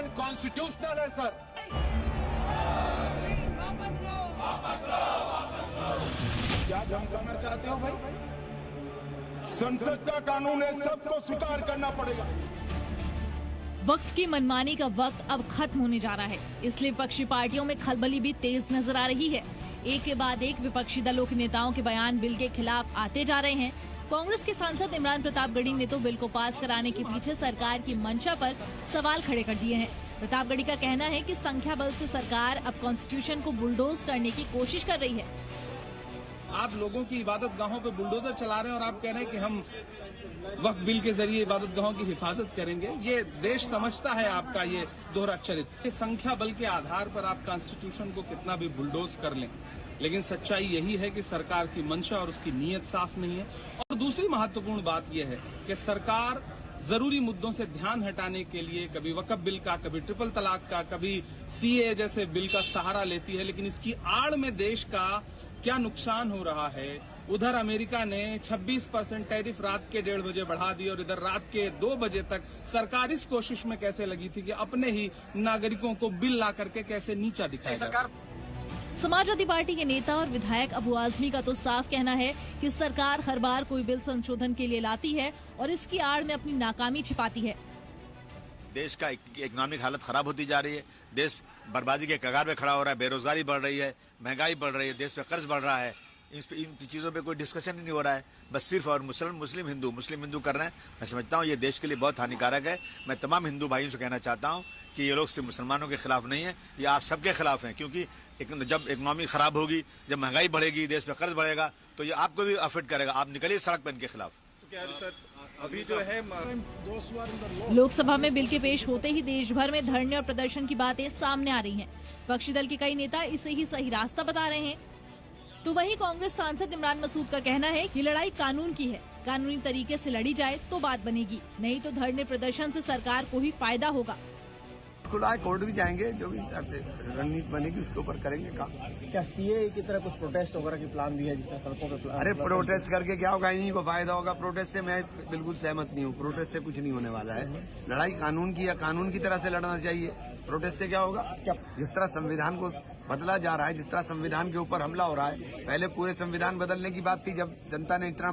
Unconstitutional है sir. क्या धमकाना चाहते हो भाई? संसद का कानून है, सबको स्वीकार करना पड़ेगा। वक्फ की मनमानी का वक्त अब खत्म होने जा रहा है, इसलिए विपक्षी पार्टियों में खलबली भी तेज नजर आ रही है। एक के बाद एक विपक्षी दलों के नेताओं के बयान बिल के खिलाफ आते जा रहे हैं। कांग्रेस के सांसद इमरान प्रतापगढ़ी ने तो बिल को पास कराने के पीछे सरकार की मंशा पर सवाल खड़े कर दिए हैं। प्रतापगढ़ी का कहना है कि संख्या बल से सरकार अब कॉन्स्टिट्यूशन को बुलडोज करने की कोशिश कर रही है। आप लोगों की इबादत गाहों पे बुलडोजर चला रहे हैं और आप कह रहे हैं कि हम वक्फ बिल के जरिए इबादत गाहों की हिफाजत करेंगे। ये देश समझता है आपका ये दोहरा चरित्र। संख्या बल के आधार पर आप कॉन्स्टिट्यूशन को कितना भी बुलडोज कर लें, लेकिन सच्चाई यही है कि सरकार की मंशा और उसकी नीयत साफ नहीं है। और दूसरी महत्वपूर्ण बात यह है कि सरकार जरूरी मुद्दों से ध्यान हटाने के लिए कभी वक्फ बिल का, कभी ट्रिपल तलाक का, कभी सीए जैसे बिल का सहारा लेती है, लेकिन इसकी आड़ में देश का क्या नुकसान हो रहा है। उधर अमेरिका ने 26% टैरिफ रात के 1:30 बजे बढ़ा दी और इधर रात के 2 बजे तक सरकार इस कोशिश में कैसे लगी थी कि अपने ही नागरिकों को बिल ला करके कैसे नीचा दिखाए। सरकार समाजवादी पार्टी के नेता और विधायक अबू आजमी का तो साफ कहना है कि सरकार हर बार कोई बिल संशोधन के लिए लाती है और इसकी आड़ में अपनी नाकामी छिपाती है। देश का इकोनॉमिक हालत खराब होती जा रही है, देश बर्बादी के कगार पे खड़ा हो रहा है, बेरोजगारी बढ़ रही है, महंगाई बढ़ रही है, देश पे कर्ज बढ़ रहा है। इन चीजों पे कोई डिस्कशन ही नहीं हो रहा है। बस सिर्फ और मुस्लिम हिंदू कर रहे हैं। मैं समझता हूँ ये देश के लिए बहुत हानिकारक है। मैं तमाम हिंदू भाइयों से कहना चाहता हूँ कि ये लोग सिर्फ मुसलमानों के खिलाफ नहीं है, ये आप सबके खिलाफ हैं। क्योंकि जब इकोनॉमी खराब होगी, जब महंगाई बढ़ेगी, देश पे कर्ज बढ़ेगा, तो ये आपको भी अफेक्ट करेगा। आप निकलिए सड़क पर इनके खिलाफ। अभी जो है लोकसभा में बिल के पेश होते ही देश भर में धरने और प्रदर्शन की बातें सामने आ रही हैं। विपक्षी दल के कई नेता इसे ही सही रास्ता बता रहे हैं। तो वहीं कांग्रेस सांसद इमरान मसूद का कहना है कि लड़ाई कानून की है, कानूनी तरीके से लड़ी जाए तो बात बनेगी, नहीं तो धरने प्रदर्शन से सरकार को ही फायदा होगा। खुला कोर्ट भी जाएंगे, जो भी रणनीति बनेगी उसके ऊपर करेंगे काम। क्या सीए की तरह कुछ प्रोटेस्ट वगैरह की प्लान भी है, जितना सड़कों पे प्लान? अरे प्रोटेस्ट करके क्या होगा, इन्हीं को फायदा होगा। प्रोटेस्ट से मैं बिल्कुल सहमत नहीं हूँ। प्रोटेस्ट से कुछ नहीं होने वाला है। लड़ाई कानून की या कानून की तरह से लड़ना चाहिए। प्रोटेस्ट से क्या होगा? जिस तरह संविधान को बदला जा रहा है, जिस तरह संविधान के ऊपर हमला हो रहा है, पहले पूरे संविधान बदलने की बात थी जब जनता ने इतना